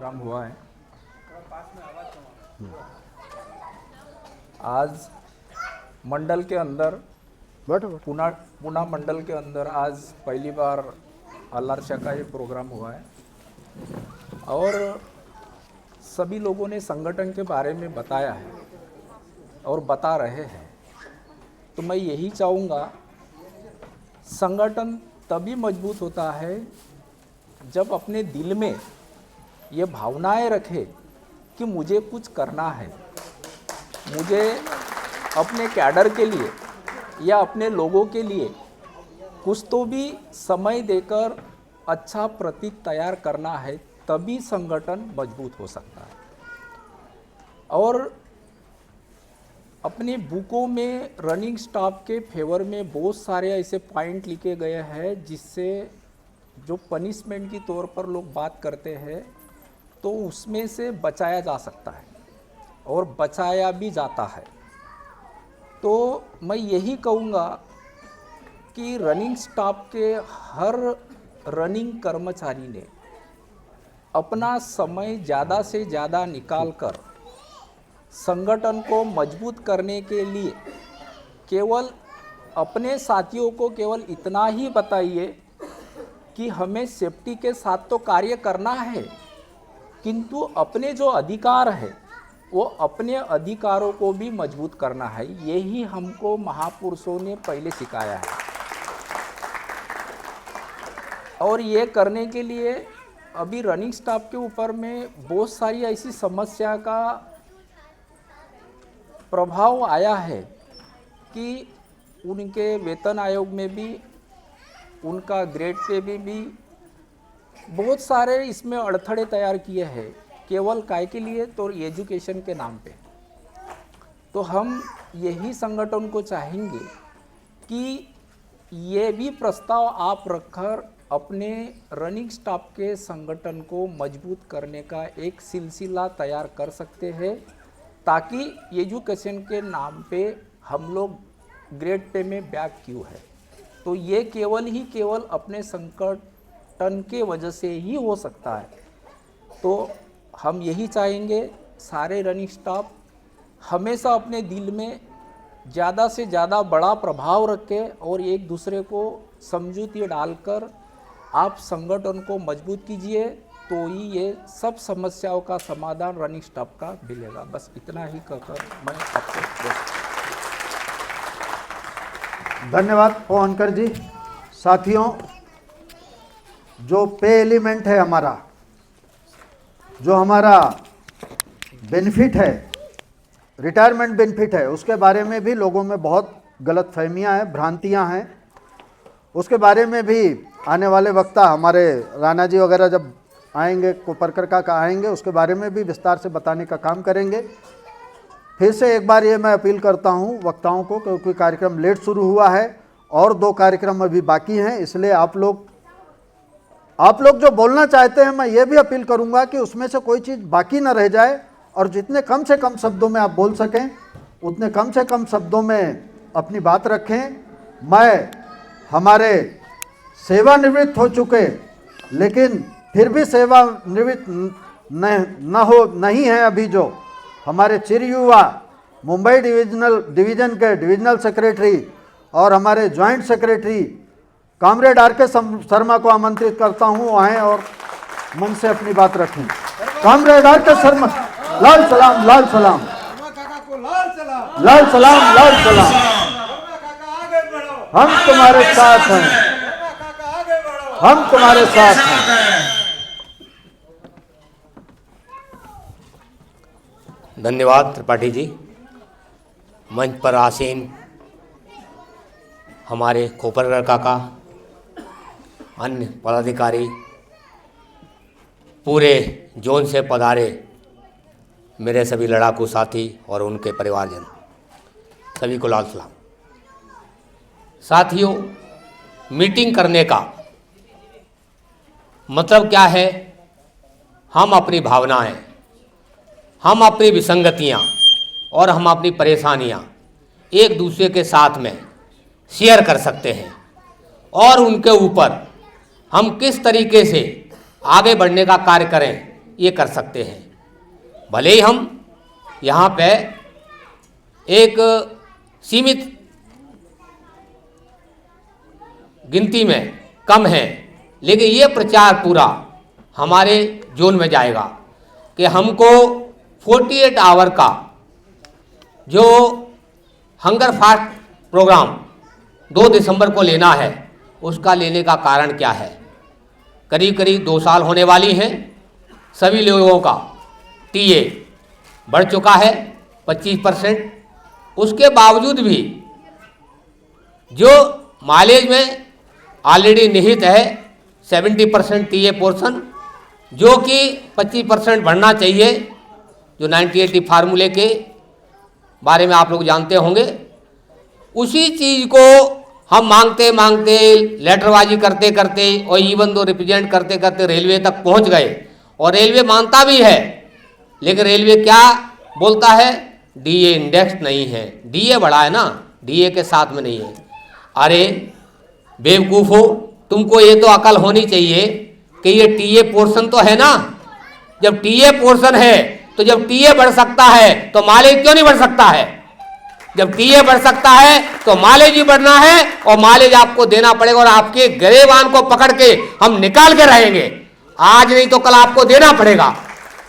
Programme हुआ है। आज मंडल के अंदर पुना मंडल के अंदर आज पहली बार अल्लारशा का ये प्रोग्राम हुआ है और सभी लोगों ने संगठन के बारे में बताया है और बता रहे हैं। तो मैं यही चाहूँगा, संगठन तभी मजबूत होता है जब अपने दिल में ये भावनाएं रखे कि मुझे कुछ करना है, मुझे अपने कैडर के लिए या अपने लोगों के लिए कुछ तो भी समय देकर अच्छा प्रतीक तैयार करना है, तभी संगठन मजबूत हो सकता है। और अपनी बुकों में रनिंग स्टाफ के फेवर में बहुत सारे ऐसे पॉइंट लिखे गए हैं जिससे जो पनिशमेंट की तौर पर लोग बात करते हैं तो उसमें से बचाया जा सकता है और बचाया भी जाता है। तो मैं यही कहूँगा कि रनिंग स्टाफ के हर रनिंग कर्मचारी ने अपना समय ज़्यादा से ज़्यादा निकालकर संगठन को मजबूत करने के लिए केवल अपने साथियों को केवल इतना ही बताइए कि हमें सेफ्टी के साथ तो कार्य करना है, किंतु अपने जो अधिकार है वो अपने अधिकारों को भी मजबूत करना है। यही हमको महापुरुषों ने पहले सिखाया है और ये करने के लिए अभी रनिंग स्टाफ के ऊपर में बहुत सारी ऐसी समस्या का प्रभाव आया है कि उनके वेतन आयोग में भी, उनका ग्रेड पे भी बहुत सारे इसमें अड़थड़े तैयार किए हैं, केवल काय के लिए तो एजुकेशन के नाम पे। तो हम यही संगठन को चाहेंगे कि ये भी प्रस्ताव आप रखकर अपने रनिंग स्टाफ के संगठन को मजबूत करने का एक सिलसिला तैयार कर सकते हैं, ताकि एजुकेशन के नाम पे हम लोग ग्रेड पे में बैक क्यों है। तो ये केवल अपने संगठन के वजह से ही हो सकता है। तो हम यही चाहेंगे, सारे रनिंग स्टाफ हमेशा अपने दिल में ज़्यादा से ज़्यादा बड़ा प्रभाव रखे और एक दूसरे को समझौते डालकर आप संगठन को मजबूत कीजिए, तो ही ये सब समस्याओं का समाधान रनिंग स्टाफ का मिलेगा। बस इतना ही कहकर मैं आपको धन्यवाद पवनकर जी। साथियों, जो पे एलिमेंट है हमारा, जो हमारा बेनिफिट है, रिटायरमेंट बेनिफिट है, उसके बारे में भी लोगों में बहुत गलतफहमियां हैं, भ्रांतियां हैं। उसके बारे में भी आने वाले वक्ता हमारे राणा जी वगैरह जब आएंगे, कोपरकर का आएंगे, उसके बारे में भी विस्तार से बताने का काम करेंगे। फिर से एक बार ये मैं अपील करता हूँ वक्ताओं को, क्योंकि कार्यक्रम लेट शुरू हुआ है और 2 कार्यक्रम अभी बाकी हैं, इसलिए आप लोग जो बोलना चाहते हैं, मैं ये भी अपील करूंगा कि उसमें से कोई चीज़ बाकी ना रह जाए और जितने कम से कम शब्दों में आप बोल सकें उतने कम से कम शब्दों में अपनी बात रखें। मैं हमारे सेवानिवृत्त हो चुके लेकिन फिर भी सेवानिवृत्त नहीं है अभी जो हमारे चिर युवा मुंबई डिवीज़न के डिविजनल सेक्रेटरी और हमारे joint secretary comrade RK. Sharma को आमंत्रित करता हूं, आएँ और मन से अपनी बात रखें। कॉमरेड आर.के. शर्मा, लाल सलाम, लाल सलाम, लाल सलाम, लाल सलाम। हम तुम्हारे साथ हैं, हम तुम्हारे साथ हैं। धन्यवाद त्रिपाठी जी। मंच पर आसीन हमारे कोपरकर काका, अन्य पदाधिकारी, पूरे जोन से पधारे मेरे सभी लड़ाकू साथी और उनके परिवारजन, सभी को लाल सलाम। साथियों, मीटिंग करने का मतलब क्या है? हम अपनी भावनाएं, हम अपनी विसंगतियां और हम अपनी परेशानियां एक दूसरे के साथ में शेयर कर सकते हैं और उनके ऊपर हम किस तरीके से आगे बढ़ने का कार्य करें, ये कर सकते हैं। भले ही हम यहाँ पे एक सीमित गिनती में कम है, लेकिन ये प्रचार पूरा हमारे जोन में जाएगा कि हमको 48 आवर का जो हंगर फास्ट प्रोग्राम 2 दिसंबर को लेना है, उसका लेने का कारण क्या है। करीब करीब 2 साल होने वाली हैं। सभी लोगों का टीए बढ़ चुका है 25%। उसके बावजूद भी जो माइलेज में ऑलरेडी निहित है 70% टीए पोर्शन, जो कि 25% बढ़ना चाहिए, जो 90-80 फार्मूले के बारे में आप लोग जानते होंगे। उसी चीज़ को हम मांगते मांगते, लेटरबाजी करते करते और इवन दो रिप्रेजेंट करते करते रेलवे तक पहुंच गए, और रेलवे मानता भी है। लेकिन रेलवे क्या बोलता है, डीए इंडेक्स नहीं है। डीए बढ़ा है ना, डीए के साथ में नहीं है। अरे बेवकूफ़ हो, तुमको ये तो अकल होनी चाहिए कि ये टीए पोर्शन तो है ना। जब टीए पोर्शन है तो जब टीए बढ़ सकता है तो माइलेज क्यों नहीं बढ़ सकता है। जब टीए बढ़ सकता है तो माइलेज भी बढ़ना है, और माइलेज आपको देना पड़ेगा, और आपके गरेबान को पकड़ के हम निकाल के रहेंगे। आज नहीं तो कल आपको देना पड़ेगा।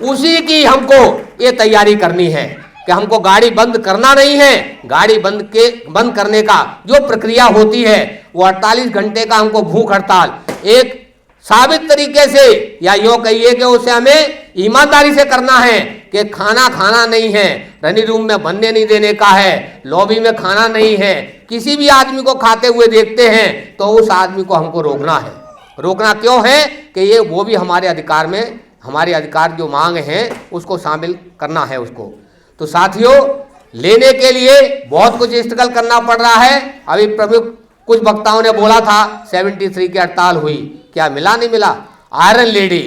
उसी की हमको ये तैयारी करनी है कि हमको गाड़ी बंद करना नहीं है। गाड़ी बंद करने का जो प्रक्रिया होती है वो 48 घंटे का हमको भूख हड़ताल एक साबित तरीके से, या यूँ कहिए कि उसे हमें ईमानदारी से करना है कि खाना खाना नहीं है, रनिंग रूम में बनने नहीं देने का है, लॉबी में खाना नहीं है। किसी भी आदमी को खाते हुए देखते हैं तो उस आदमी को हमको रोकना है। रोकना क्यों है कि ये वो भी हमारे अधिकार में, हमारे अधिकार जो मांग हैं उसको शामिल करना है उसको। तो साथियों, लेने के लिए बहुत कुछ स्ट्रगल करना पड़ रहा है। अभी प्रमुख कुछ वक्ताओं ने बोला था 73 की हड़ताल हुई, क्या मिला नहीं मिला। आयरन लेडी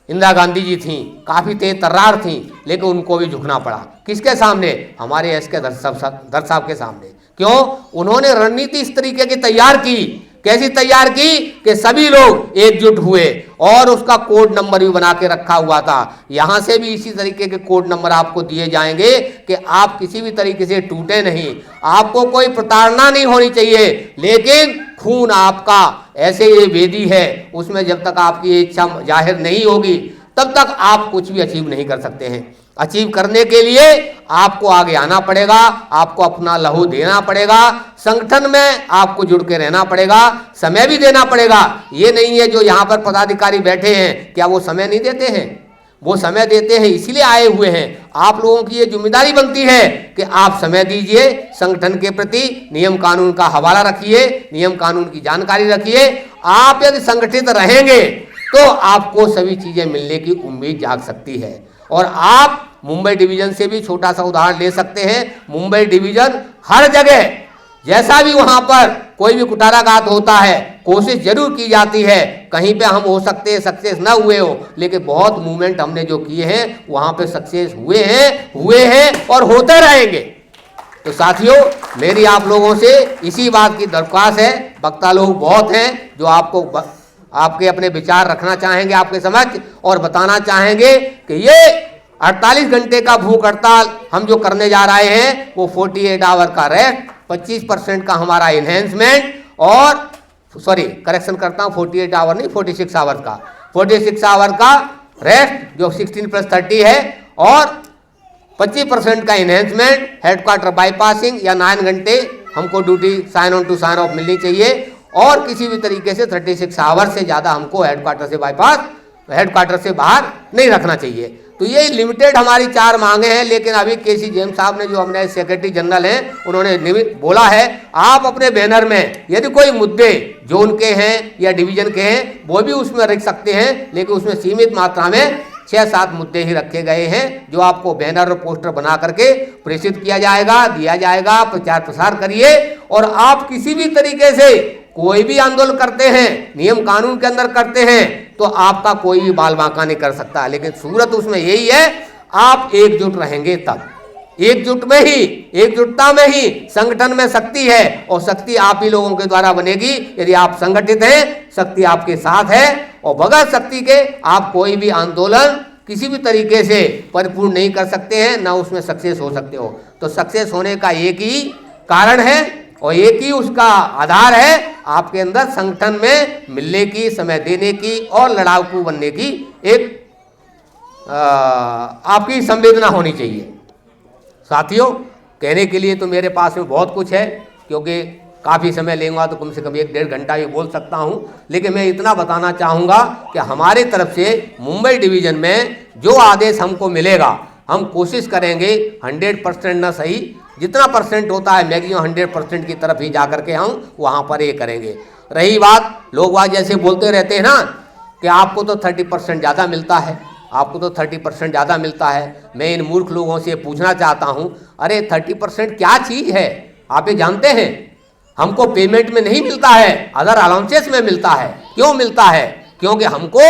इंदिरा गांधी जी थी, काफ़ी तेज तर्रार थी, लेकिन उनको भी झुकना पड़ा। किसके सामने, हमारे एस के धर साहब के सामने। क्यों, उन्होंने रणनीति इस तरीके की तैयार की। कैसी तैयार की कि सभी लोग एकजुट हुए, और उसका कोड नंबर भी बना के रखा हुआ था। यहां से भी इसी तरीके के कोड नंबर आपको दिए जाएंगे कि आप किसी भी तरीके से टूटे नहीं, आपको कोई प्रताड़ना नहीं होनी चाहिए। लेकिन खून आपका ऐसे ये वेदी है, उसमें जब तक आपकी इच्छा जाहिर नहीं होगी तब तक आप कुछ भी अचीव नहीं कर सकते हैं। अचीव करने के लिए आपको आगे आना पड़ेगा, आपको अपना लहू देना पड़ेगा, संगठन में आपको जुड़ के रहना पड़ेगा, समय भी देना पड़ेगा। ये नहीं है जो यहाँ पर पदाधिकारी बैठे हैं, क्या वो समय नहीं देते हैं? वो समय देते हैं, इसीलिए आए हुए हैं। आप लोगों की ये जिम्मेदारी बनती है कि आप समय दीजिए, संगठन के प्रति नियम कानून का हवाला रखिए, नियम कानून की जानकारी रखिए। आप यदि संगठित रहेंगे तो आपको सभी चीज़ें मिलने की उम्मीद जाग सकती है। और आप मुंबई डिवीजन से भी छोटा सा उदाहरण ले सकते हैं। मुंबई डिवीजन हर जगह, जैसा भी वहां पर कोई भी कुटाराघात होता है, कोशिश जरूर की जाती है। कहीं पे हम हो सकते हैं सक्सेस ना हुए हो, लेकिन बहुत मूवमेंट हमने जो किए हैं वहां पे सक्सेस हुए हैं और होते रहेंगे। तो साथियों, मेरी आप लोगों से इसी बात की दरख्वास्त है। वक्ता लोग बहुत हैं जो आपके अपने विचार रखना चाहेंगे आपके समक्ष, और बताना चाहेंगे कि ये 48 घंटे का भूख हड़ताल हम जो करने जा रहे हैं वो 48 आवर का रेस्ट, 25% का हमारा इन्हेंसमेंट, और सॉरी करेक्शन करता हूँ, 48 आवर नहीं 46 आवर का, 46 आवर का रेस्ट जो 16+30 है, और 25% का इन्हेंसमेंट, हेडक्वार्टर बाईपासिंग या 9 घंटे हमको duty sign on to sign off मिलनी चाहिए, और किसी भी तरीके से 36 आवर से ज़्यादा हमको हेडक्वार्टर से बाईपास, हेडक्वार्टर से बाहर नहीं रखना चाहिए। तो ये लिमिटेड हमारी 4 मांगे हैं। लेकिन अभी केसी जेम्स साहब ने, जो हमारे सेक्रेटरी जनरल हैं, उन्होंने बोला है आप अपने बैनर में यदि कोई मुद्दे जोन के हैं या डिवीजन के हैं वो भी उसमें रख सकते हैं, लेकिन उसमें सीमित मात्रा में 6-7 मुद्दे ही रखे गए हैं जो आपको बैनर और पोस्टर बना करके प्रेषित किया जाएगा, दिया जाएगा। प्रचार प्रसार करिए, और आप किसी भी तरीके से कोई भी आंदोलन करते हैं, नियम कानून के अंदर करते हैं, तो आपका कोई भी बाल बांका नहीं कर सकता। लेकिन सूरत उसमें यही है, आप एकजुट रहेंगे तब, एकजुट में ही, एकजुटता में ही संगठन में शक्ति है, और शक्ति आप ही लोगों के द्वारा बनेगी। यदि आप संगठित हैं, शक्ति आपके साथ है, और बगैर शक्ति के आप कोई भी आंदोलन किसी भी तरीके से परिपूर्ण नहीं कर सकते हैं, ना उसमें सक्सेस हो सकते हो। तो सक्सेस होने का एक ही कारण है और एक ही उसका आधार है, आपके अंदर संगठन में मिलने की, समय देने की और लड़ाकू बनने की एक आपकी संवेदना होनी चाहिए। साथियों, कहने के लिए तो मेरे पास में बहुत कुछ है, क्योंकि काफ़ी समय लेंगे तो कम से कम 1-1.5 घंटा भी बोल सकता हूं, लेकिन मैं इतना बताना चाहूँगा कि हमारे तरफ से मुंबई डिवीज़न में जो आदेश हमको मिलेगा, हम कोशिश करेंगे 100% न सही, जितना परसेंट होता है मैक्सिमम 100% की तरफ ही जा करके हम वहाँ पर ये करेंगे। रही बात, लोग वहाँ जैसे बोलते रहते हैं ना कि आपको तो 30% ज़्यादा मिलता है, आपको तो 30% ज़्यादा मिलता है। मैं इन मूर्ख लोगों से पूछना चाहता हूँ, अरे 30% क्या चीज़ है? आप ये जानते हैं? हमको पेमेंट में नहीं मिलता है, अदर अलाउंसेस में मिलता है। क्यों मिलता है? क्योंकि हमको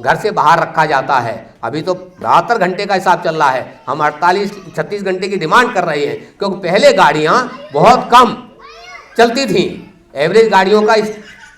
घर से बाहर रखा जाता है। अभी तो 72 घंटे का हिसाब चल रहा है, हम 48-36 घंटे की डिमांड कर रहे हैं, क्योंकि पहले गाड़ियाँ बहुत कम चलती थी, एवरेज गाड़ियों का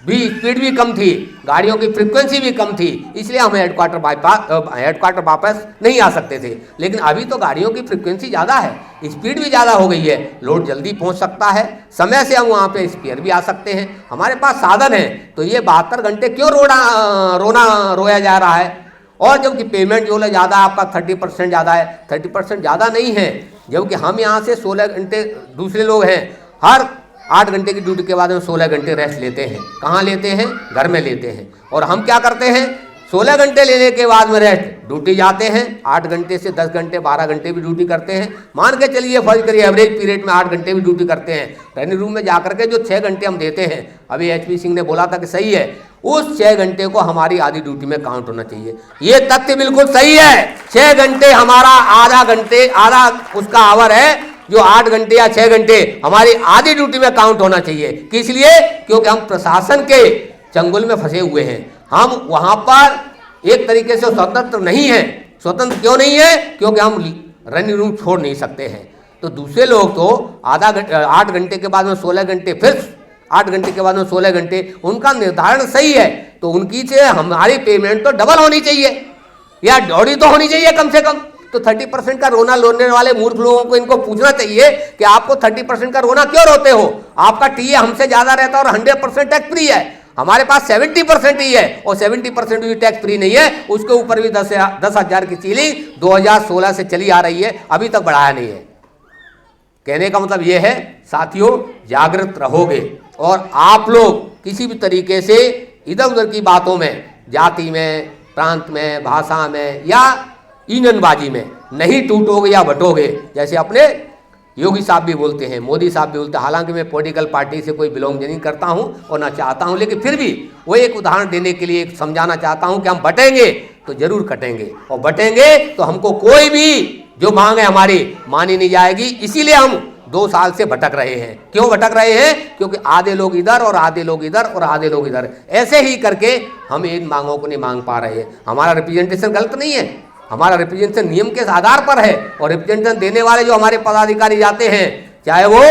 भी स्पीड भी कम थी, गाड़ियों की फ्रीक्वेंसी भी कम थी, इसलिए हम हेडक्वार्टर वापस नहीं आ सकते थे। लेकिन अभी तो गाड़ियों की फ्रीक्वेंसी ज़्यादा है, स्पीड भी ज़्यादा हो गई है, लोड जल्दी पहुंच सकता है, समय से हम वहाँ पे स्पेयर भी आ सकते हैं, हमारे पास साधन है। तो ये 72 घंटे क्यों रोया जा रहा है? और जबकि पेमेंट जो है ज़्यादा, आपका 30% ज़्यादा है, 30% ज़्यादा नहीं है, जबकि हम यहाँ से 16 घंटे, दूसरे लोग हैं हर 8 घंटे की ड्यूटी के बाद हम 16 घंटे रेस्ट लेते हैं। कहाँ लेते हैं? घर में लेते हैं। और हम क्या करते हैं? 16 घंटे लेने के बाद में रेस्ट, ड्यूटी जाते हैं, 8 घंटे से 10 घंटे 12 घंटे भी ड्यूटी करते हैं। मान के चलिए फर्ज करिए एवरेज पीरियड में 8 घंटे भी ड्यूटी करते हैं। ट्रेनिंग रूम में जाकर के जो 6 घंटे हम देते हैं, अभी HP सिंह ने बोला था कि सही है, उस 6 घंटे को हमारी आधी ड्यूटी में काउंट होना चाहिए। ये तथ्य बिल्कुल सही है। 6 घंटे हमारा आधा उसका आवर है, जो 8 घंटे या 6 घंटे हमारी आधी ड्यूटी में काउंट होना चाहिए। किस लिए? क्योंकि हम प्रशासन के चंगुल में फंसे हुए हैं, हम वहां पर एक तरीके से स्वतंत्र नहीं है। स्वतंत्र क्यों नहीं है? क्योंकि हम रनिंग रूम छोड़ नहीं सकते हैं। तो दूसरे लोग तो 8 घंटे के बाद में 16 घंटे, फिर 8 घंटे के बाद में 16 घंटे, उनका निर्धारण सही है, तो उनकी से हमारी पेमेंट तो डबल होनी चाहिए या डॉडी तो होनी चाहिए कम से कम। तो 30% का रोना रोने वाले मूर्ख लोगों को इनको पूछना चाहिए कि आपको 30% का रोना क्यों रोते हो? आपका टीए हमसे ज़्यादा रहता है और 100% टैक्स फ्री है, हमारे पास 70% ही है, और 70% भी टैक्स फ्री नहीं है, उसके ऊपर भी 10,000 की सीलिंग 2016 से चली आ रही है, अभी तक बढ़ाया नहीं है। कहने का मतलब ये है साथियों, जागृत रहोगे और आप लोग किसी भी तरीके से इधर उधर की बातों में, जाति में, प्रांत में, भाषा में या ईंधनबाजी में नहीं टूटोगे या बटोगे। जैसे अपने योगी साहब भी बोलते हैं, मोदी साहब भी बोलते हैं, हालांकि मैं पॉलिटिकल पार्टी से कोई बिलोंग नहीं करता हूं और ना चाहता हूं, लेकिन फिर भी वो एक उदाहरण देने के लिए समझाना चाहता हूं कि हम बटेंगे तो जरूर कटेंगे, और बटेंगे तो हमको कोई भी जो मांग है हमारी मानी नहीं जाएगी। इसीलिए हम 2 साल से भटक रहे हैं। क्यों भटक रहे हैं? क्योंकि आधे लोग इधर और आधे लोग इधर और आधे लोग इधर, ऐसे ही करके हम इन मांगों को नहीं मांग पा रहे हैं। हमारा रिप्रेजेंटेशन गलत नहीं है, हमारा रिप्रेजेंटेशन नियम के आधार पर है, और रिप्रेजेंटेशन देने वाले जो हमारे पदाधिकारी जाते हैं, चाहे वो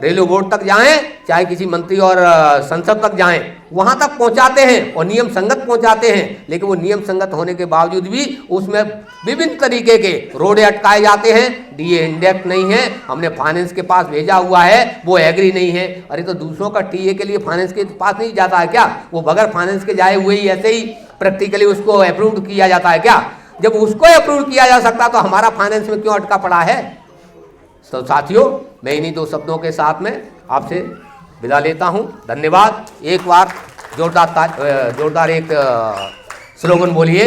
रेलवे बोर्ड तक जाएं, चाहे किसी मंत्री और संसद तक जाएं, वहां तक पहुंचाते हैं और नियम संगत पहुंचाते हैं। लेकिन वो नियम संगत होने के बावजूद भी उसमें विभिन्न तरीके के रोड़े अटकाए जाते हैं। डीए इंडेक्स नहीं है, हमने फाइनेंस के पास भेजा हुआ है, वो एग्री नहीं है। अरे तो दूसरों का टीए के लिए फाइनेंस के पास नहीं जाता है क्या? वो बगैर फाइनेंस के जाए हुए ही ऐसे ही प्रैक्टिकली उसको अप्रूव किया जाता है क्या? जब उसको अप्रूव किया जा सकता तो हमारा फाइनेंस में क्यों अटका पड़ा है? तो साथियों, मैं इन्हीं 2 शब्दों के साथ में आपसे विदा लेता हूं। धन्यवाद। एक बार जोरदार एक स्लोगन बोलिए,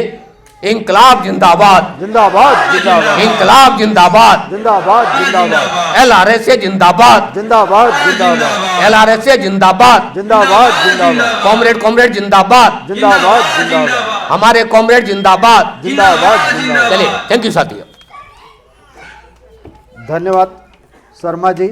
इंकलाब जिंदाबाद, जिंदाबाद जिंदाबाद, इंकलाब जिंदाबाद, जिंदाबाद जिंदाबाद, LRSA जिंदाबाद, जिंदाबाद जिंदाबाद, LRSA जिंदाबाद, जिंदाबाद जिंदाबाद, कॉमरेड जिंदाबाद, जिंदाबाद जिंदाबाद, हमारे कॉमरेड जिंदाबाद, जिंदाबाद जिंदाबाद। चलिए, थैंक यू साथियों। धन्यवाद शर्मा जी।